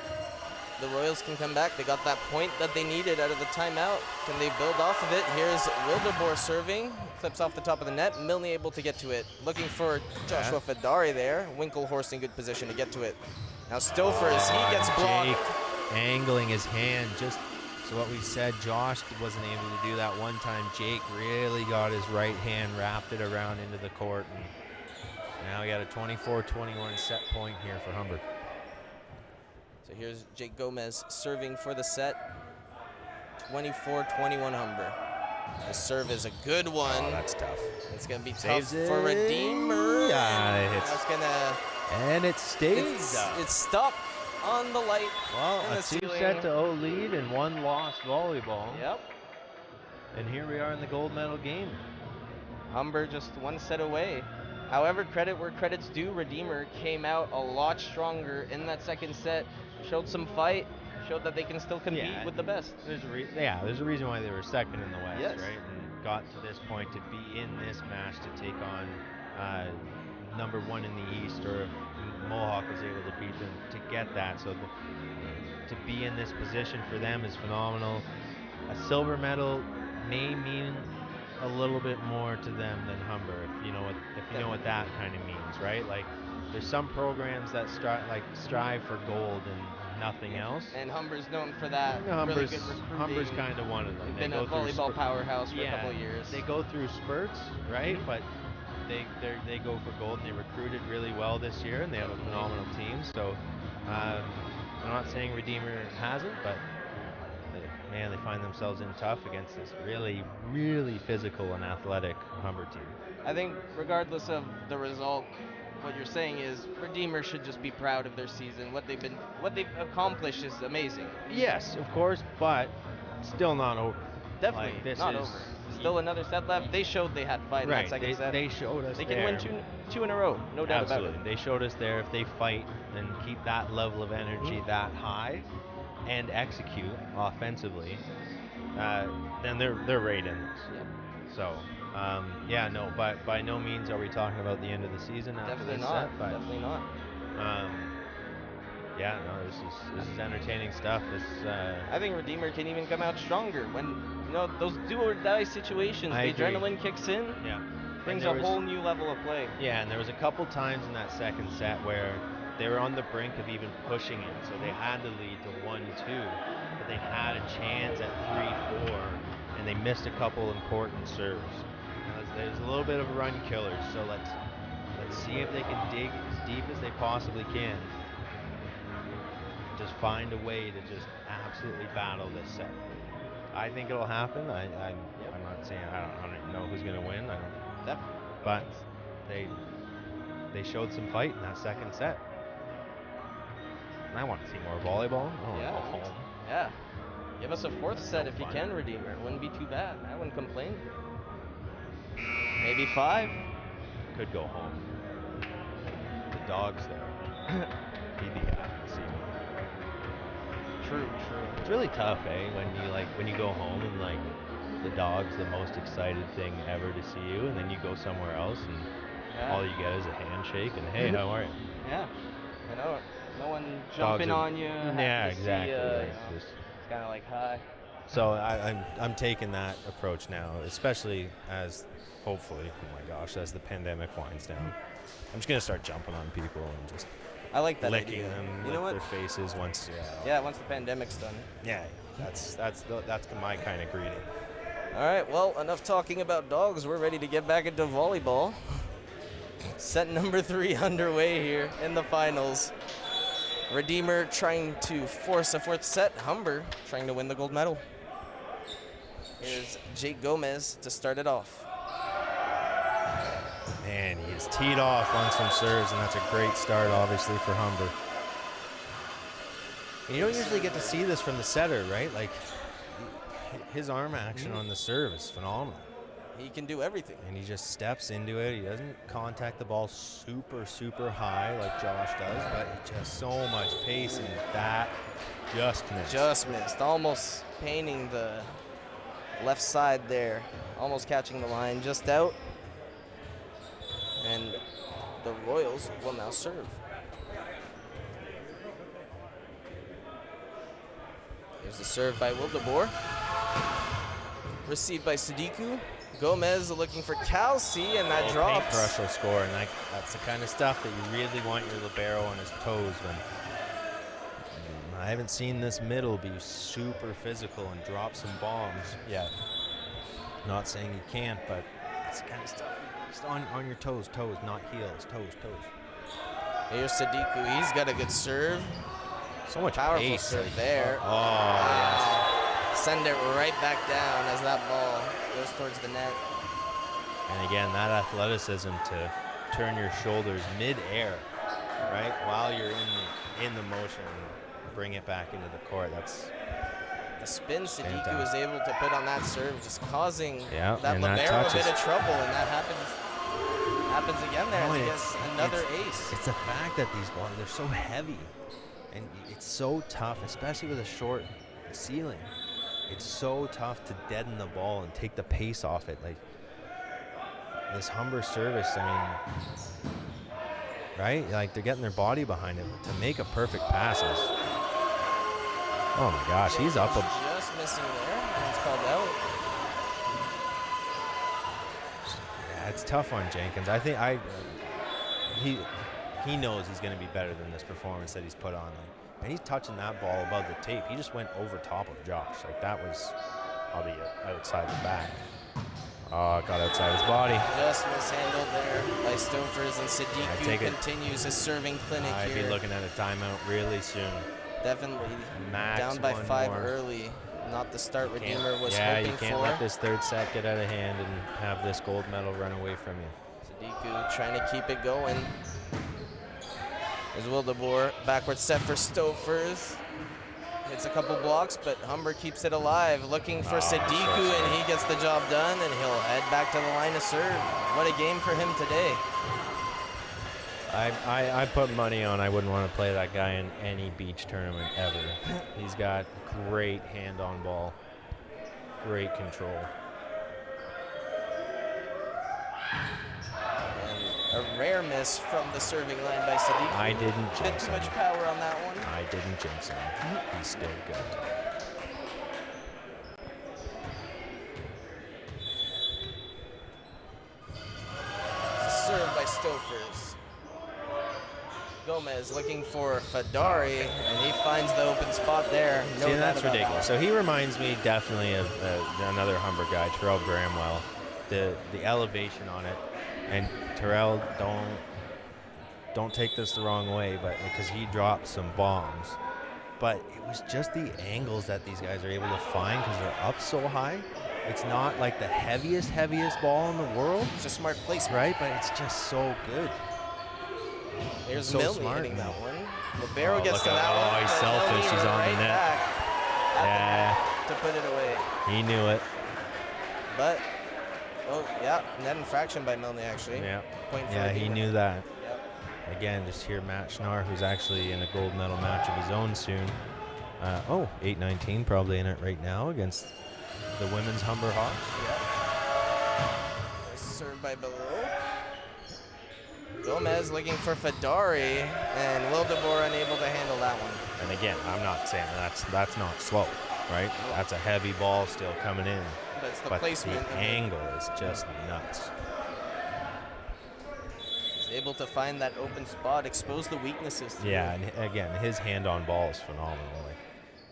the Royals can come back. They got that point that they needed out of the timeout. Can they build off of it? Here's Wildeboer serving. Clips off the top of the net. Milne able to get to it. Looking for Joshua Fedari there. Winklehorst in good position to get to it. Now Stofers, he gets blocked. Jake angling his hand. Just so what we said, Josh wasn't able to do that one time. Jake really got his right hand, wrapped it around into the court, and now we got a 24-21 set point here for Humber. So here's Jake Gomez serving for the set. 24-21 Humber. The serve is a good one. Oh, that's tough. It's going to be tough for Redeemer. Yeah, That's gonna, and it stays up. It's stopped. on the light. Well, in a the ceiling. 2-0 lead and 1 loss volleyball. Yep. And here we are in the gold medal game. Humber just 1 set away. However, credit where credit's due. Redeemer came out a lot stronger in that second set. Showed some fight. Showed that they can still compete with the best. There's a reason why they were second in the West, Yes. right? And got to this point to be in this match to take on number 1 in the East, or if Mohawk was able to beat them to get that. So to be in this position for them is phenomenal. A silver medal may mean a little bit more to them than Humber, if you know what that kind of means, right? Like, there's some programs that strive for gold and nothing else. And Humber's known for that. Humber's, really good recruiting. Humber's kind of one of them. They've been a volleyball powerhouse for a couple of years. They go through spurts, right? But they go for gold, and they recruited really well this year, and they have a phenomenal team. So I'm not saying Redeemer hasn't, but they find themselves in tough against this really, really physical and athletic Humber team. I think regardless of the result, what you're saying is Redeemer should just be proud of their season. What they've accomplished is amazing. Yes, of course, but still not over. Definitely not over. Still another set left. They showed they had fight in that second set. They showed us they can win two in a row, no doubt about it. They showed us there, if they fight and keep that level of energy that high and execute offensively, then they're right in this. Yep. So, but by no means are we talking about the end of the season after Definitely this not. set. But, Definitely not. This is entertaining stuff. I think Redeemer can even come out stronger when those do or die situations. I the agree. adrenaline kicks in. Yeah. Brings a whole new level of play. Yeah, and there was a couple times in that second set where they were on the brink of even pushing it, so they had to lead to 1-2, but they had a chance at 3-4, and they missed a couple important serves. There's a little bit of a run killer, so let's see if they can dig as deep as they possibly can. Just find a way to just absolutely battle this set. I think it'll happen. I'm not saying I don't know who's going to win. But they showed some fight in that second set. And I want to see more volleyball. Yeah. Give us a fourth set if you can, Redeemer. It wouldn't be too bad. I wouldn't complain. Maybe 5. Could go home. The dogs there. He'd be happy to see me. True. It's really tough, when you go home and the dog's the most excited thing ever to see you, and then you go somewhere else and all you get is a handshake and hey, how are you? Yeah. No one jumping on you. Yeah, exactly. It's kind of like hi. So I'm taking that approach now, especially as hopefully, as the pandemic winds down. I'm just gonna start jumping on people and just I like that licking idea. them, their faces once. Once the pandemic's done. Yeah, that's my kind of greeting. All right, well, enough talking about dogs. We're ready to get back into volleyball. Set number 3 underway here in the finals. Redeemer trying to force a fourth set. Humber trying to win the gold medal. Here's Jake Gomez to start it off. Man, he is teed off on some serves, and that's a great start, obviously, for Humber. And you don't usually get to see this from the setter, right? His arm action on the serve is phenomenal. He can do everything. And he just steps into it. He doesn't contact the ball super, super high like Josh does, but just so much pace, and that just missed. Just missed. Almost painting the left side there. Almost catching the line, just out. And the Royals will now serve. Here's the serve by Wildeboer. Received by Sadiku. Gomez looking for Kelsey, and that drops. Paintbrush will score, and that's the kind of stuff that you really want your libero on his toes when. I haven't seen this middle be super physical and drop some bombs yet. Not saying you can't, but it's the kind of stuff. Just on your toes, not heels, toes. Here's Sadiku. He's got a good serve. So much powerful pace serve there. Yes. Send it right back down as that ball goes towards the net. And again, that athleticism to turn your shoulders mid-air, right, while you're in the motion, bring it back into the court. That's the spin Sadiku was able to put on that serve, just causing that and libero a bit of trouble, and that happens again there. He gets another ace. It's the fact that these balls, they're so heavy, and it's so tough, especially with a short ceiling. It's so tough to deaden the ball and take the pace off it. Like this Humber service, I mean, right? Like they're getting their body behind it to make a perfect pass. Oh my gosh, he's up. Just missing there, and it's called out. Yeah, it's tough on Jenkins. I think he knows he's going to be better than this performance that he's put on. And he's touching that ball above the tape. He just went over top of Josh. Like that was probably outside the back. Oh, it got outside his body. Just mishandled there by Stofers, and Sadiku continues his serving clinic here. I'd be looking at a timeout really soon. Definitely down by 5 early. Not the start Redeemer was hoping for. Yeah, you can't let this third set get out of hand and have this gold medal run away from you. Sadiku trying to keep it going. There's Wildeboer, backward set for Stofers. Hits a couple blocks, but Humber keeps it alive. Looking for Sadiku, and he gets the job done, and he'll head back to the line of serve. What a game for him today. I put money on I wouldn't want to play that guy in any beach tournament ever. He's got great hand on ball, great control. A rare miss from the serving line by Sadiku. I didn't jinx him. Too much him. power on that one. I didn't jinx him. He's still good. Served by Stofers. Gomez looking for Fadari, and he finds the open spot there. No See, that's That. ridiculous. So he reminds me definitely of another Humber guy, Terrell Bramwell. The elevation on it, and Terrell, don't take this the wrong way, but because he dropped some bombs, but it was just the angles that these guys are able to find because they're up so high. It's not like the heaviest ball in the world. It's a smart placement, right? But it's just so good. There's so Milne smart. Hitting that one. Libero gets to that one. Oh, he's selfish. He's on the net. Yeah. To put it away. He knew it. But, net infraction by Milne actually. Yeah. He knew that. Yep. Again, just here Matt Schnarr, who's actually in a gold medal match of his own soon. 8-19 probably in it right now against the women's Humber Hawks. Yep. Served by below. Gomez looking for Fadari, and Wildeboer unable to handle that one. And again, I'm not saying that's not slow, right? That's a heavy ball still coming in. But it's the placement. The angle is just nuts. He's able to find that open spot, expose the weaknesses. Yeah, and again, his hand on ball is phenomenal. Like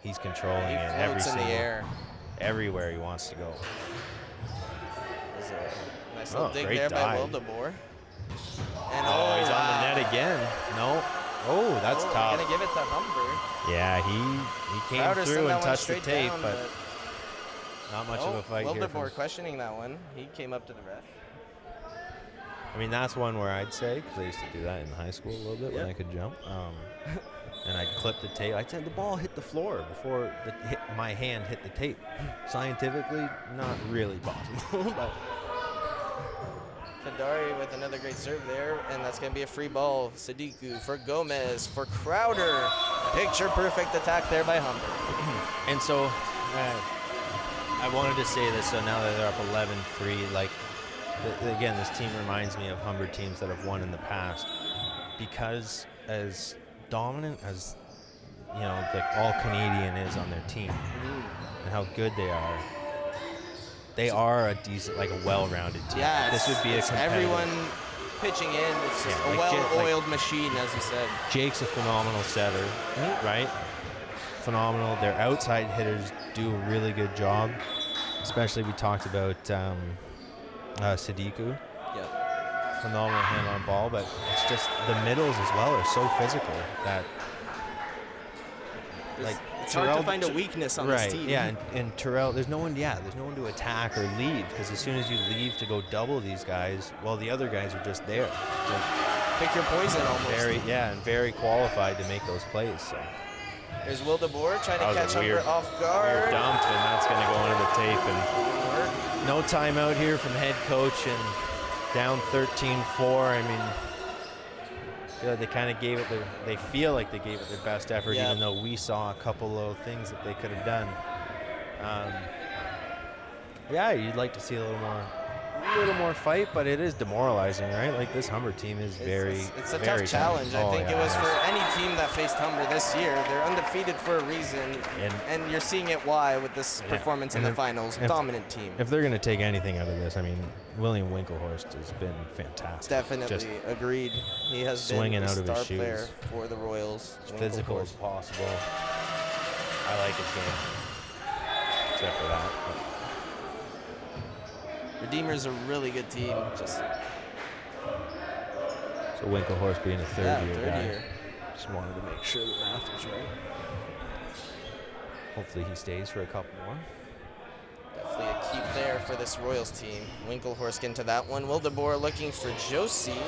he's controlling it everywhere he wants to go. There's a nice little dig there by Wildeboer. And he's on the net again. No. Oh, that's tough. Gonna give it to Humber. Yeah, he came through and touched the tape, but not much of a fight here. Wildeboer questioning that one. He came up to the ref. I mean, that's one where I'd say, because I used to do that in high school a little bit when I could jump. And I'd clip the tape. I'd say the ball hit the floor before my hand hit the tape. Scientifically, not really possible, but. Fadari with another great serve there, and that's going to be a free ball. Sadiku for Gomez, for Crowder. Picture perfect attack there by Humber. And so I wanted to say this, so now that they're up 11-3, like, again, this team reminds me of Humber teams that have won in the past, because as dominant as, like all Canadian is on their team and how good they are a decent, like a well-rounded team. Yeah, this would be a competitive. Everyone pitching in. It's just a well-oiled machine, as you said. Jake's a phenomenal setter, right? Phenomenal. Their outside hitters do a really good job. Especially we talked about Sadiku. Yeah. Phenomenal hand on ball, but it's just the middles as well are so physical that. It's hard to find a weakness on this team. Yeah, and Terrell, there's no one to attack or leave, because as soon as you leave to go double these guys, well, the other guys are just there. pick your poison almost. And very qualified to make those plays. So. There's Will DeBoer trying to catch Humber off Weird guard. dump, and that's going to go into the tape. And no timeout here from head coach, and down 13-4. I mean, I feel like they kind of gave it they feel like they gave it their best effort, even though we saw a couple of things that they could have done. Yeah, you'd like to see a little more fight, but it is demoralizing, right? Like, this Humber team is it's a tough challenge. I think it was for any team that faced Humber this year. They're undefeated for a reason, and you're seeing it why with this performance in the finals. Dominant team. If they're going to take anything out of this, I mean, William Winklehorst has been fantastic. Definitely agreed. He has swinging been out a of his star shoes. player for the Royals. As physical as possible. I like his game, except for that. Redeemer's a really good team. So Winklehorst being a third year guy. Just wanted to make sure the math was right. Hopefully he stays for a couple more. Definitely a keep there for this Royals team. Winklehorst into that one. Will DeBoer looking for Josie.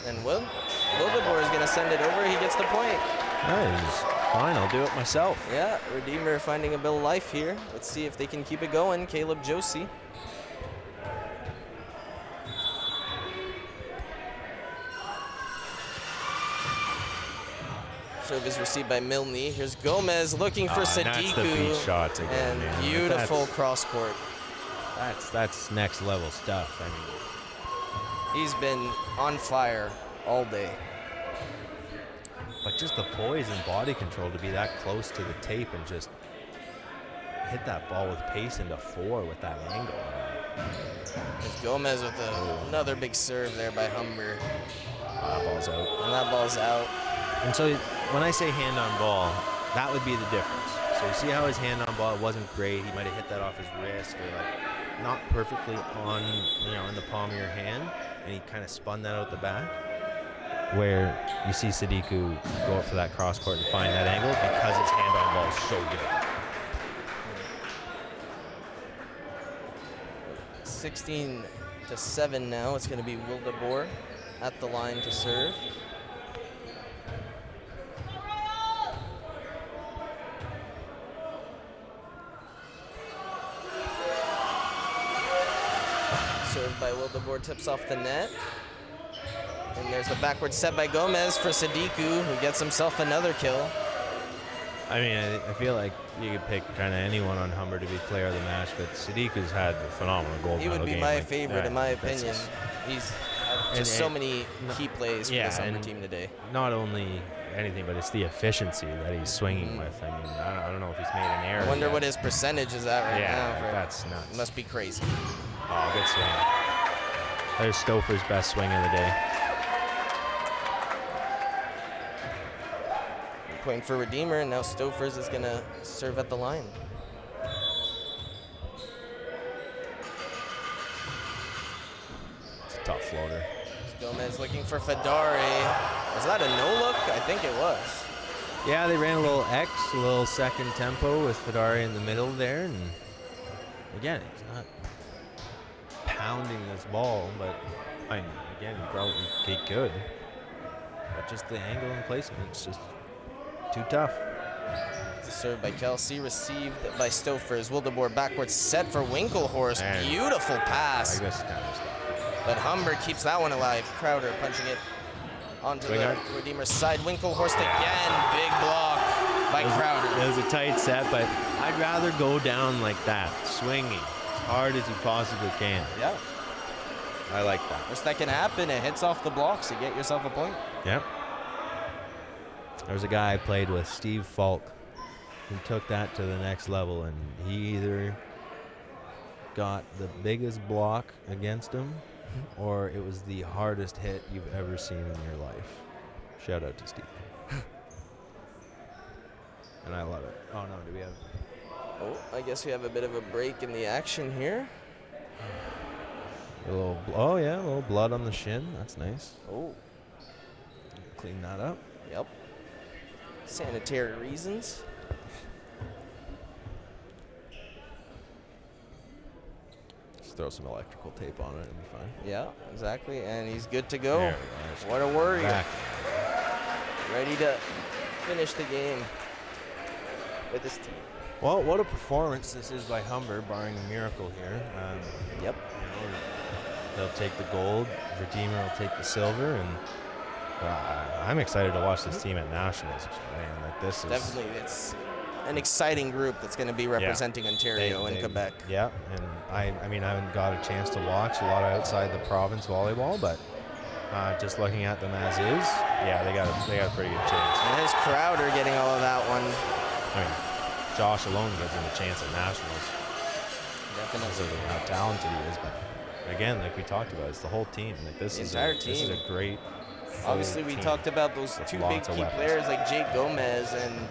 And Will DeBoer is going to send it over. He gets the point. Nice. Fine, I'll do it myself. Yeah, Redeemer finding a bit of life here. Let's see if they can keep it going. Caleb Josie. Serve is received by Milne. Here's Gomez looking for Sadiku. That's the beat shots again, and beautiful cross court. That's next level stuff. I mean, he's been on fire all day. But just the poise and body control to be that close to the tape and just hit that ball with pace into 4 with that angle. There's Gomez with another big serve there by Humber. That ball's out. And that ball's out. And so when I say hand on ball, that would be the difference. So you see how his hand on ball, it wasn't great. He might have hit that off his wrist or like not perfectly on, in the palm of your hand, and he kind of spun that out the back. Where you see Sadiku go up for that cross court and find that angle because his hand on ball is so good. 16-7 now. It's going to be Will DeBoer at the line to serve. Served by Will DeBoer, tips off the net. And there's the backward set by Gomez for Sadiku, who gets himself another kill. I mean, I feel like you could pick kind of anyone on Humber to be player of the match, but Sadiku's had a phenomenal goal. He would be my favorite, in my opinion. He's just so many key plays for this Humber team today. Not only anything, but it's the efficiency that he's swinging with. I mean, I don't know if he's made an error. I wonder what his percentage is at right now. That's nuts. It must be crazy. Oh, good swing. There's Stouffer's best swing of the day. Point for Redeemer, and now Stouffer's is going to serve at the line. It's a tough floater. Gomez looking for Fedari. Was that a no-look? I think it was. Yeah, they ran a little X, a little second tempo with Fedari in the middle there. And again, he's not pounding this ball, but I mean, again, he could. But just the angle and placement, it's just too tough. It's a serve by Kelsey, received by Stouffer's. Will DeBoer backwards set for Winklehorst. And beautiful pass. I guess kind of stuff. But Humber keeps that one alive. Crowder punching it onto the Redeemer's side. Winklehorst again. Big block by Crowder. It was a tight set, but I'd rather go down like that, swinging as hard as you possibly can. Yeah. I like that. Worst that can happen, it hits off the blocks. You get yourself a point. Yep. There was a guy I played with, Steve Falk, who took that to the next level, and he either got the biggest block against him or it was the hardest hit you've ever seen in your life. Shout out to Steve. And I love it. Oh, no, do we have... Oh, I guess we have a bit of a break in the action here. A little blood on the shin. That's nice. Oh. Clean that up. Yep. Sanitary reasons. throw some electrical tape on it. It'll be fine. Yeah, exactly. And he's good to go. There we go. What a warrior. Back. Ready to finish the game with his team. Well, what a performance this is by Humber, barring a miracle here. Yep. You know, they'll take the gold. Redeemer will take the silver, and I'm excited to watch this team at nationals. Man, like this is definitely it's an exciting group that's going to be representing Ontario and Quebec. Yeah, and I mean I haven't got a chance to watch a lot of outside the province volleyball, but just looking at them as is, yeah, they got a pretty good chance. And there's Crowder getting all of that one. I mean, Josh alone gives him a chance at nationals. Definitely. Because of how talented he is, but again, like we talked about, it's the whole team. Like this is This is a great. Obviously, we talked about those two big key players like Jake Gomez and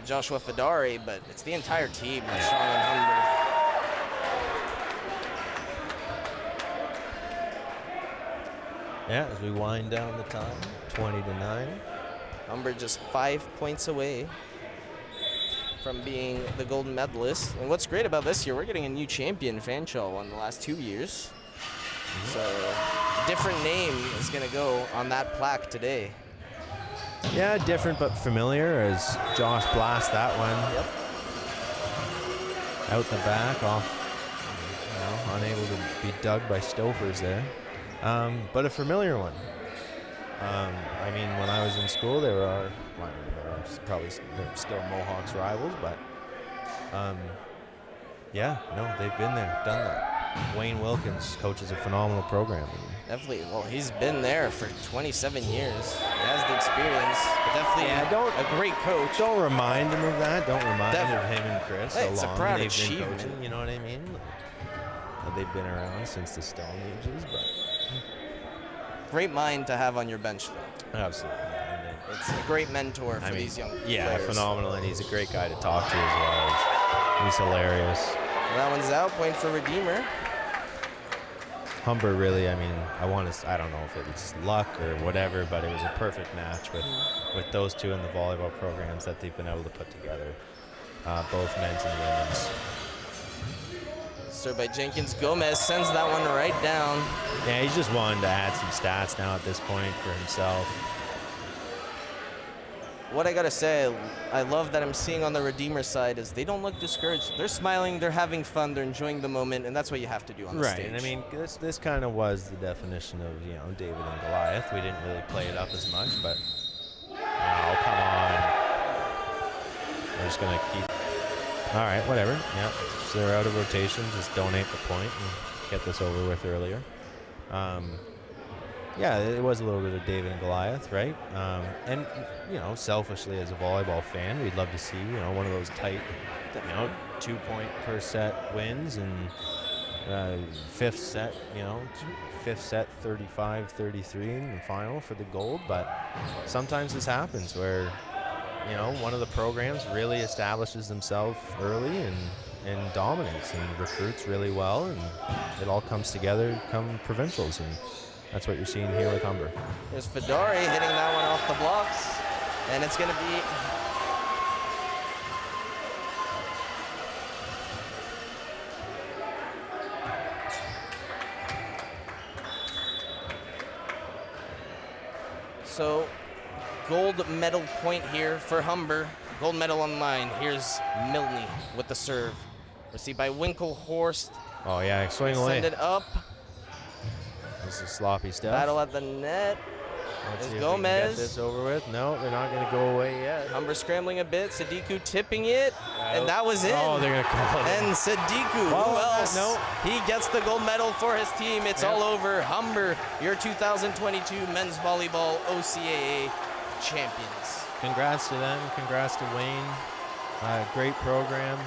Joshua Fedare, but it's the entire team that's strong on Humber. Yeah, as we wind down the time, 20-9. Humber just 5 points away from being the gold medalist. And what's great about this year, we're getting a new champion. Fanshawe won the last 2 years. So different name is going to go on that plaque today. Yeah, different but familiar as Josh blasts that one. Yep. Out the back, off, unable to be dug by Stofers there. But a familiar one. I mean, when I was in school, they were probably still Mohawks rivals, but yeah, no, they've been there, done that. Wayne Wilkins coaches a phenomenal program. Definitely. Well, he's been there for 27 years. He has the experience, but definitely a great coach. Don't remind him of that. Don't remind him of him and Chris. Hey, how it's a long proud they've achievement. been coaching, you know what I mean? They've been around since the Stone Ages, but great mind to have on your bench, though. absolutely. It's a great mentor for these young players. Phenomenal, and he's a great guy to talk to as well. He's hilarious. Well, that one's out. Point for Redeemer. Humber really, I mean, I don't know if it was luck or whatever, but it was a perfect match with those two in the volleyball programs that they've been able to put together, both men's and women's. Served by Jenkins. Gomez sends that one right down. Yeah, he's just wanting to add some stats now at this point for himself. What I gotta say, I love that I'm seeing on the Redeemer side is they don't look discouraged. They're smiling, they're having fun, they're enjoying the moment, and that's what you have to do on the stage. Right, and I mean, this kind of was the definition of, David and Goliath. We didn't really play it up as much, but oh, come on. We're just gonna keep, all right, whatever. Yeah, so they're out of rotation, just donate the point and get this over with earlier. Yeah, it was a little bit of David and Goliath, right? And, selfishly as a volleyball fan, we'd love to see, one of those tight, 2-point per set wins and fifth set 35-33 in the final for the gold. But sometimes this happens where, one of the programs really establishes themselves early and dominates and recruits really well, and it all comes together come provincials. And that's what you're seeing here with Humber. There's Fedare hitting that one off the blocks, and it's going to be so gold medal point here for Humber. Gold medal on line. Here's Milne with the serve. Received by Winklehorst. Oh yeah, swing away. Send it up. This is sloppy stuff. Battle at the net. Let's see if Gomez. we can get this over with. No, they're not going to go away yet. Humber scrambling a bit. Sadiku tipping it. And that was in. Oh, they're going to call it. And Sadiku, who else? No. He gets the gold medal for his team. It's all over. Humber, your 2022 men's volleyball OCAA champions. Congrats to them. Congrats to Wayne. Great program.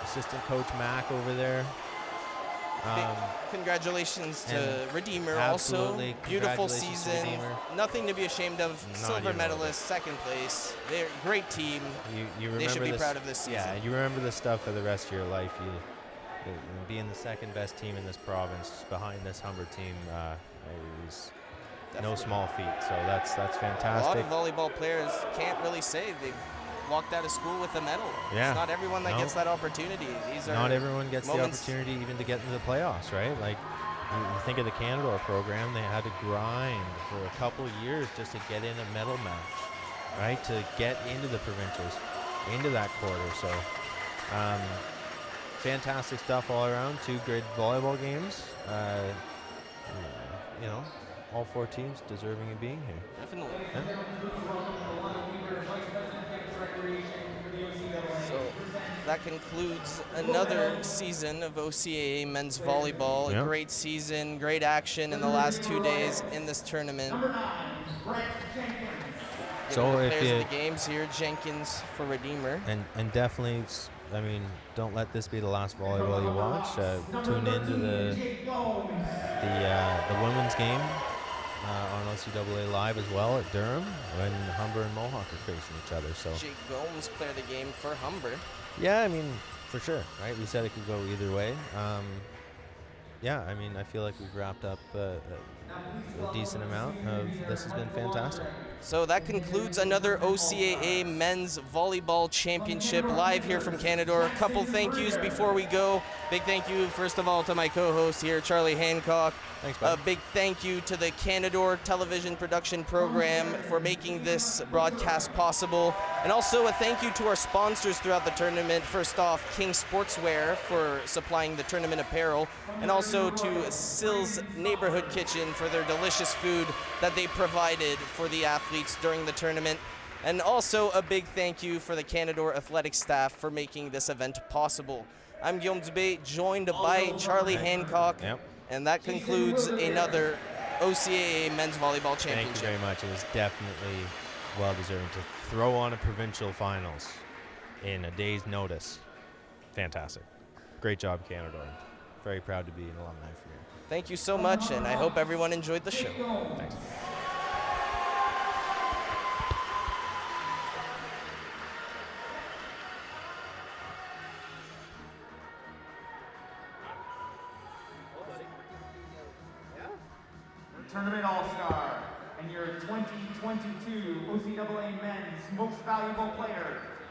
Assistant coach Mac over there. Congratulations to Redeemer absolutely. also. Beautiful Congratulations to season. Redeemer. Nothing to be ashamed of. Not Silver even medalist, second place. They're a great team. You remember they should be this, proud of this season. Yeah, you remember this stuff for the rest of your life. Being the second best team in this province behind this Humber team is no small feat. So that's fantastic. A lot of volleyball players can't really say they've walked out of school with a medal. Yeah. It's not everyone that gets that opportunity. These are not everyone gets moments. the opportunity even to get into the playoffs, right? Like, you think of the Canadore program, they had to grind for a couple of years just to get in a medal match, right? To get into the provincials, into that quarter. So, fantastic stuff all around. 2 great volleyball games. You know, all 4 teams deserving of being here. Definitely. Yeah. So that concludes another season of OCAA men's volleyball. Yep. A great season, great action in the last 2 days in this tournament. So if players you, of the games here, Jenkins for Redeemer. and definitely, I mean, don't let this be the last volleyball you watch. Tune into the women's game on OCAA Live as well at Durham when Humber and Mohawk are facing each other. So Jake Gomes player of the game for Humber. yeah, I mean, for sure, right? We said it could go either way. Yeah, I mean, I feel like we've wrapped up a decent amount of this. Has been fantastic. So that concludes another OCAA men's volleyball championship live here from Canadore. A couple thank yous before we go. Big thank you, first of all, to my co-host here, Charlie Hancock. Thanks, bud. A big thank you to the Canadore television production program for making this broadcast possible. And also a thank you to our sponsors throughout the tournament. First off, King Sportswear for supplying the tournament apparel. And also to Sills Neighborhood Kitchen for their delicious food that they provided for the athletes during the tournament. And also a big thank you for the Canadore athletic staff for making this event possible. I'm Guillaume Dubé, joined by Charlie Hancock. Yep. And that concludes another OCAA men's volleyball championship. Thank you very much. It was definitely well-deserved to throw on a provincial finals in a day's notice. Fantastic. Great job, Canadore. Very proud to be an alumni for you. Thank you so much, and I hope everyone enjoyed the show. Thanks. Tournament All-Star and your 2022 OCAA Men's Most Valuable Player,